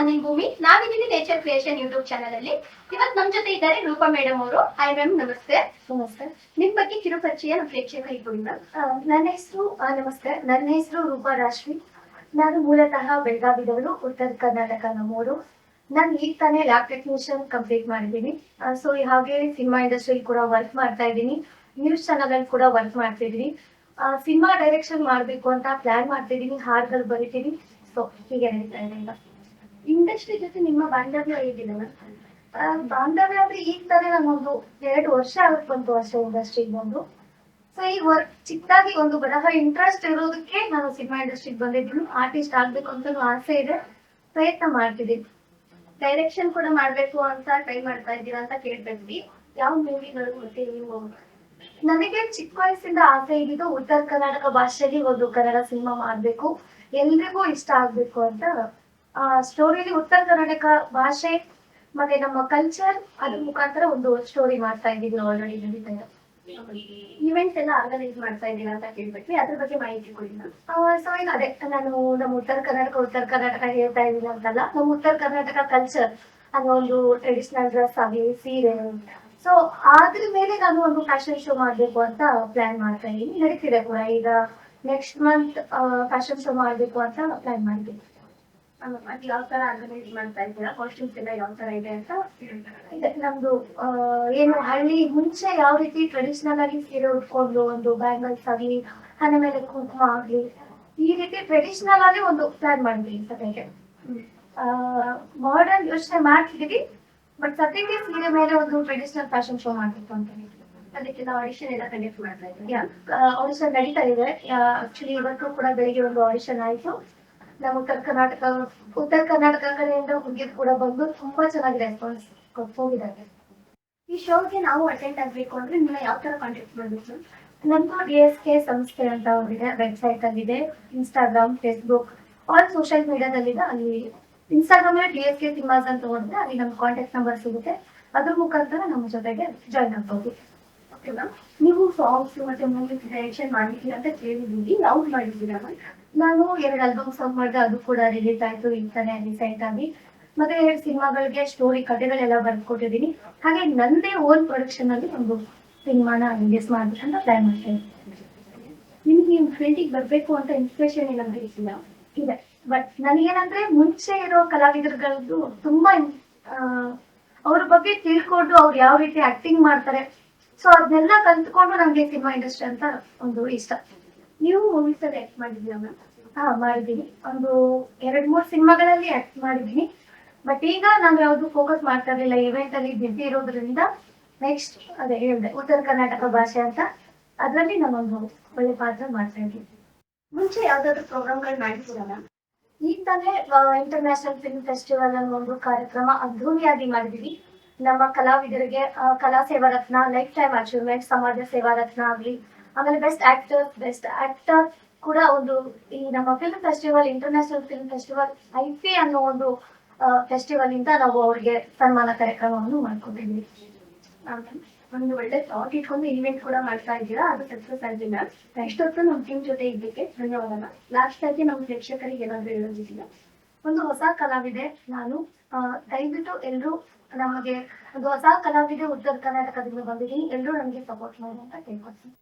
ನಿಮ್ ಭೂಮಿ. ನಾವಿದ್ದೀನಿ nature creation YouTube channel ಅಲ್ಲಿ. ಇವತ್ತು ನಮ್ ಜೊತೆ ಇದ್ದಾರೆ ರೂಪಾ ಮೇಡಮ್ ಅವರು. ಹಾಯ್ ಮ್ಯಾಮ್, ನಮಸ್ತೆ. ನಮಸ್ತೆ. ನಿಮ್ ಬಗ್ಗೆ ಕಿರು ಪರಿಚಯ ನಮ್ಮ ಪ್ರೇಕ್ಷಕರಿಗೆ ಕೊಡಿ ಮ್ಯಾಮ್. ನಮಸ್ತೆ, ನನ್ನ ಹೆಸರು ರೂಪಾ ರಾಶ್ವಿ. ನಾನು ಮೂಲತಃ ಬೆಳಗಾವಿದವಳು, ಉತ್ತರ ಕರ್ನಾಟಕ ನಮ್ಮೂರು. ನಾನು ಈಗ ತಾನೇ ಲ್ಯಾಬ್ ಟೆಕ್ನಿಷಿಯನ್ ಕಂಪ್ಲೀಟ್ ಮಾಡಿದ್ದೀನಿ. ಸೊ ಹಾಗೆ ಸಿನಿಮಾ ಇಂಡಸ್ಟ್ರಿಯಲ್ಲಿ ಕೂಡ ವರ್ಕ್ ಮಾಡ್ತಾ ಇದ್ದೀನಿ. ನ್ಯೂಸ್ ಚಾನಲ್ ಅಲ್ಲಿ ಕೂಡ ವರ್ಕ್ ಮಾಡ್ತಿದ್ದೀನಿ. ಸಿನಿಮಾ ಡೈರೆಕ್ಷನ್ ಮಾಡಬೇಕು ಅಂತ ಪ್ಲಾನ್ ಮಾಡ್ತಿದ್ದೀನಿ, ಹಾಡುಗಳು ಬರೀತೀನಿ. ಸೊ ಹೀಗೆ ನಡೀತಾ ಇದೆ ಈಗ. ಇಂಡಸ್ಟ್ರಿ ಜೊತೆ ನಿಮ್ಮ ಬಾಂಧವ್ಯ ಹೇಗಿಲ್ಲ ಮ್ಯಾಮ್? ಬಾಂಧವ್ಯ ಅಂದ್ರೆ ಈಗ ತಾನೇ ನಾನೊಂದು 2 ವರ್ಷ ಆಗಕ್ಕೆ ಬಂತು ಅಷ್ಟೇ ಇಂಡಸ್ಟ್ರಿಗೆ ಬಂದು. ಸೊ ಈ ವರ್ಕ್ ಚಿಕ್ಕದಾಗಿ ಒಂದು ಬರಹ ಇಂಟ್ರೆಸ್ಟ್ ಇರೋದಕ್ಕೆ ನಾನು ಸಿನಿಮಾ ಇಂಡಸ್ಟ್ರಿಗೆ ಬಂದಿದ್ದೀನಿ. ಆರ್ಟಿಸ್ಟ್ ಆಗ್ಬೇಕು ಅಂತ ಆಸೆ ಇದೆ, ಪ್ರಯತ್ನ ಮಾಡ್ತಿದ್ದೀನಿ. ಡೈರೆಕ್ಷನ್ ಕೂಡ ಮಾಡ್ಬೇಕು ಅಂತ ಟ್ರೈ ಮಾಡ್ತಾ ಇದ್ದೀರಾ ಅಂತ ಕೇಳ್ಬೇಕ್ರಿ. ಯಾವ ಮೂವಿಗಳು ಮತ್ತೆ ನೀವು? ನನಗೆ ಚಿಕ್ಕ ವಯಸ್ಸಿಂದ ಆಸೆ ಇದ್ದಿದ್ದು ಉತ್ತರ ಕರ್ನಾಟಕ ಭಾಷೆಯಲ್ಲಿ ಒಂದು ಕನ್ನಡ ಸಿನಿಮಾ ಮಾಡ್ಬೇಕು, ಎಲ್ರಿಗೂ ಇಷ್ಟ ಆಗ್ಬೇಕು ಅಂತ. ಸ್ಟೋರಿಲಿ ಉತ್ತರ ಕರ್ನಾಟಕ ಭಾಷೆ ಮತ್ತೆ ನಮ್ಮ ಕಲ್ಚರ್ ಅದ್ರ ಮುಖಾಂತರ ಒಂದು ಸ್ಟೋರಿ ಮಾಡ್ತಾ ಇದ್ದೀವಿ. ಆಲ್ರೆಡಿ ನಡೀತಾ ಇದೆ. ಇವೆಂಟ್ಸ್ ಎಲ್ಲ ಆರ್ಗನೈಸ್ ಮಾಡ್ತಾ ಇದ್ದೀರಾ ಅಂತ ಕೇಳ್ಬೇಕ್ರಿ. ಅದ್ರ ಬಗ್ಗೆ ಮಾಹಿತಿ ಕೊಡಿ ಮ್ಯಾಮ್. ಸೊ ಈಗ ಅದೇ ನಾನು ನಮ್ಮ ಉತ್ತರ ಕರ್ನಾಟಕ ಹೇಳ್ತಾ ಇದ್ದೀನಿ ಅಂತಲ್ಲ, ನಮ್ಮ ಉತ್ತರ ಕರ್ನಾಟಕ ಕಲ್ಚರ್ ಅನ್ನೋ ಒಂದು ಟ್ರೆಡಿಷನಲ್ ಡ್ರೆಸ್ ಆಗಲಿ, ಸೀರೆ. ಸೊ ಅದ್ರ ಮೇಲೆ ನಾನು ಒಂದು ಫ್ಯಾಷನ್ ಶೋ ಮಾಡ್ಬೇಕು ಅಂತ ಪ್ಲಾನ್ ಮಾಡ್ತಾ ಇದ್ದೀನಿ. ನಡೀತಿದೆ ಕೂಡ. ಈಗ ನೆಕ್ಸ್ಟ್ ಮಂತ್ ಫ್ಯಾಷನ್ ಶೋ ಮಾಡ್ಬೇಕು ಅಂತ ಪ್ಲಾನ್ ಮಾಡಿದ್ದೀನಿ. ಅದು ಯಾವ ತರ ಆರ್ಗನೈಸ್ ಮಾಡ್ತಾ ಇದ್ದೀರಾ? ಕಾಸ್ಟ್ಯೂಮ್ಸ್ ಎಲ್ಲ ಯಾವ ತರ ಇದೆ ಅಂತ? ಇದೆ ನಮ್ದು ಏನು ಹಳ್ಳಿ ಮುಂಚೆ ಯಾವ ರೀತಿ ಟ್ರೆಡಿಷನಲ್ ಆಗಿ ಸೀರೆ ಉಟ್ಕೊಂಡು ಒಂದು ಬ್ಯಾಂಗಲ್ಸ್ ಆಗಲಿ, ಹಣೆ ಮೇಲೆ ಕುಂಕುಮ ಆಗ್ಲಿ, ಈ ರೀತಿ ಟ್ರೆಡಿಷನಲ್ ಆಗಿ ಒಂದು ಪ್ಲಾನ್ ಮಾಡಿದ್ವಿ ಸದ್ಯಕ್ಕೆ. ಮಾಡರ್ನ್ ಯೋಚನೆ ಮಾಡ್ತಿದೀವಿ, ಬಟ್ ಸದ್ಯಕ್ಕೆ ಸೀರೆ ಮೇಲೆ ಒಂದು ಟ್ರೆಡಿಷನಲ್ ಫ್ಯಾಷನ್ ಶೋ ಮಾಡ್ಬೇಕು ಅಂತ ಹೇಳಿ. ಅದಕ್ಕೆಲ್ಲ ಆಡಿಷನ್ ಎಲ್ಲ ಕಂಡಕ್ಟ್ ಮಾಡ್ತಾ ಇದ್ದೀರಾ? ಆಡಿಷನ್ ನಡೀತಾ ಇದೆ. ಆಕ್ಚುಲಿ ಇವತ್ತು ಕೂಡ ಬೆಳಿಗ್ಗೆ ಒಂದು ಆಡಿಷನ್ ಆಯ್ತು. ನಮ್ಮ ಉತ್ತರ ಕರ್ನಾಟಕ ಕಡೆಯಿಂದ ಹುಡುಗಿರು ಕೂಡ ಬಂದು ತುಂಬಾ ಚೆನ್ನಾಗಿ ರೆಸ್ಪಾನ್ಸ್ ಹೋಗಿದ್ದಾರೆ. ಈ ಶೋಗೆ ನಾವು ಅಟೆಂಡ್ ಆಗ್ಬೇಕು ಅಂದ್ರೆ ನಿಮ್ಮನ್ನ ಯಾವ ತರ ಕಾಂಟ್ಯಾಕ್ಟ್ ಮಾಡ್ಬೇಕು? ನಮ್ದು DSK ಸಂಸ್ಥೆ ಅಂತ ಒಂದಿದೆ, ವೆಬ್ಸೈಟ್ ಅಲ್ಲಿದೆ. ಇನ್ಸ್ಟಾಗ್ರಾಮ್, ಫೇಸ್ಬುಕ್, ಆಲ್ ಸೋಷಿಯಲ್ ಮೀಡಿಯಾದಲ್ಲಿದೆ. ಅಲ್ಲಿ ಇನ್ಸ್ಟಾಗ್ರಾಮ್ ಅಲ್ಲಿ DSK ಸಿನಿಮಾಸ್ ಅಂತ ಹೋದ್ರೆ ಅಲ್ಲಿ ನಮ್ಮ ಕಾಂಟ್ಯಾಕ್ಟ್ ನಂಬರ್ ಸಿಗುತ್ತೆ. ಅದ್ರ ಮುಖಾಂತರ ನಮ್ಮ ಜೊತೆಗೆ ಜಾಯ್ನ್ ಆಗ್ಬೋದು. Okay ma'am. ನೀವು ಸಾಂಗ್ಸ್ ಮತ್ತೆ ಮೂವೀಸ್ ಡೈರೆಕ್ಷನ್ ಮಾಡಿದ್ದೀರಾ ಅಂತ ಕೇಳಿದ್ದೀವಿ. ಯಾವ್ದು ಮಾಡಿದ್ದೀರಾ ಮ್ಯಾಮ್? ನಾನು 2 ಆಲ್ಬಮ್ ಸಾಂಗ್ ಮಾಡಿದೆ, ಅದು ಕೂಡ ರಿಲೀಸ್ ಆಯ್ತು ಈಗ ತಾನೇ ರೀಸೆಂಟ್ ಆಗಿ. ಮತ್ತೆ 2 ಸಿನಿಮಾಗಳಿಗೆ ಸ್ಟೋರಿ ಕಥೆಗಳೆಲ್ಲ ಬರ್ಕೊಟ್ಟಿದ್ದೀನಿ. ಹಾಗೆ ನಂದೇ ಓನ್ ಪ್ರೊಡಕ್ಷನ್ ಅಲ್ಲಿ ಒಂದು ಸಿನಿಮಾನ ರಿಲೀಸ್ ಮಾಡ್ಬೇಕಂತ ಪ್ಲಾನ್ ಮಾಡ್ತಾ ಇದ್ದೀನಿ. ನಿಮ್ಗೆ ನಿಮ್ಮ ಫೀಲ್ಡಿಗೆ ಬರಬೇಕು ಅಂತ ಇನ್ಸ್ಪಿರೇಷನ್ ಏನಾದ್ರು ಇದೆಯಾ? ಇದೆ, ಬಟ್ ನನಗೇನಂದ್ರೆ ಮುಂಚೆ ಇರೋ ಕಲಾವಿದರುಗಳದ್ದು ತುಂಬಾ ಅವ್ರ ಬಗ್ಗೆ ತಿಳ್ಕೊಂಡು ಅವ್ರು ಯಾವ ರೀತಿ ಆಕ್ಟಿಂಗ್ ಮಾಡ್ತಾರೆ, ಸೊ ಅದನ್ನೆಲ್ಲ ಕಲ್ತ್ಕೊಂಡು ನಮ್ಗೆ ಸಿನಿಮಾ ಇಂಡಸ್ಟ್ರಿ ಅಂತ ಒಂದು ಇಷ್ಟ. ನೀವು ಮೂವೀಸ್ ಅಲ್ಲಿ ಆಕ್ಟ್ ಮಾಡಿದ್ದೀರಾ ಮ್ಯಾಮ್? ಮಾಡಿದ್ದೀನಿ. ಒಂದು 2-3 ಸಿನಿಮಾಗಳಲ್ಲಿ ಆಕ್ಟ್ ಮಾಡಿದ್ದೀನಿ. ಬಟ್ ಈಗ ನಾನು ಯಾವ್ದು ಫೋಕಸ್ ಮಾಡ್ತಾ ಇರಲಿಲ್ಲ, ಇವೆಂಟ್ ಅಲ್ಲಿ ಬಿಸಿ ಇರೋದ್ರಿಂದ. ನೆಕ್ಸ್ಟ್ ಅದೇ ಹೇಳಿದೆ ಉತ್ತರ ಕರ್ನಾಟಕ ಭಾಷೆ ಅಂತ, ಅದರಲ್ಲಿ ನಾನೊಂದು ಒಳ್ಳೆ ಪಾತ್ರ ಮಾಡ್ತಾ ಇದ್ದೀನಿ. ಮುಂಚೆ ಯಾವ್ದಾದ್ರು ಪ್ರೋಗ್ರಾಮ್ಗಳು ಮಾಡಿದ್ದೀರಾ ಮ್ಯಾಮ್? ಈಗ ತಾನೇ ಇಂಟರ್ನ್ಯಾಷನಲ್ ಫಿಲ್ಮ್ ಫೆಸ್ಟಿವಲ್ ಅನ್ನೋ ಒಂದು ಕಾರ್ಯಕ್ರಮ ಅದ್ಧೂರಿಯಾಗಿ ಮಾಡಿದೀವಿ. ನಮ್ಮ ಕಲಾವಿದರಿಗೆ ಕಲಾ ಸೇವಾ ರತ್ನ, ಲೈಫ್ ಟೈಮ್ ಅಚೀವ್ಮೆಂಟ್, ಸಮಾಜ ಸೇವಾ ರತ್ನ ಆಗ್ಲಿ, ಆಮೇಲೆ ಬೆಸ್ಟ್ ಆಕ್ಟರ್ ಕೂಡ ಒಂದು ಈ ನಮ್ಮ film festival, international film festival IFFI ಅನ್ನೋ ಒಂದು ಫೆಸ್ಟಿವಲ್ ಇಂದ ನಾವು ಅವ್ರಿಗೆ ಸನ್ಮಾನ ಕಾರ್ಯಕ್ರಮವನ್ನು ಮಾಡ್ಕೊಂಡಿದ್ವಿ. ಒಂದು ಒಳ್ಳೆ ಥಾಟ್ ಇಟ್ಕೊಂಡು ಇವೆಂಟ್ ಕೂಡ ಮಾಡ್ತಾ ಇದ್ದೀರಾ, ಅದು ಸಕ್ಸಸ್ ಆಗಿದೆ ಮ್ಯಾಮ್. ಇಷ್ಟೊತ್ತು ನಮ್ಮ ಟೀಮ್ ಜೊತೆ ಇದ್ದಕ್ಕೆ ಧನ್ಯವಾದ. ಲಾಸ್ಟ್ ಆಗಿ ನಮ್ಮ ಪ್ರೇಕ್ಷಕರಿಗೆ ಏನಾದ್ರು ಹೇಳೋದಿಲ್ಲ? ಒಂದು ಹೊಸ ಕಲಾವಿದೆ ನಾನು. ದಯವಿಟ್ಟು ಎಲ್ಲರೂ ನಮಗೆ ಒಂದು ಹೊಸ ಕಲಾವಿದೆ ಉತ್ತರ ಕರ್ನಾಟಕದಿಂದ ಬಂದಿದ್ದೀನಿ, ಎಲ್ಲರೂ ನಮಗೆ ಸಪೋರ್ಟ್ ಮಾಡಿ ಅಂತ ಕೇಳ್ಕೊಳ್ತೀನಿ.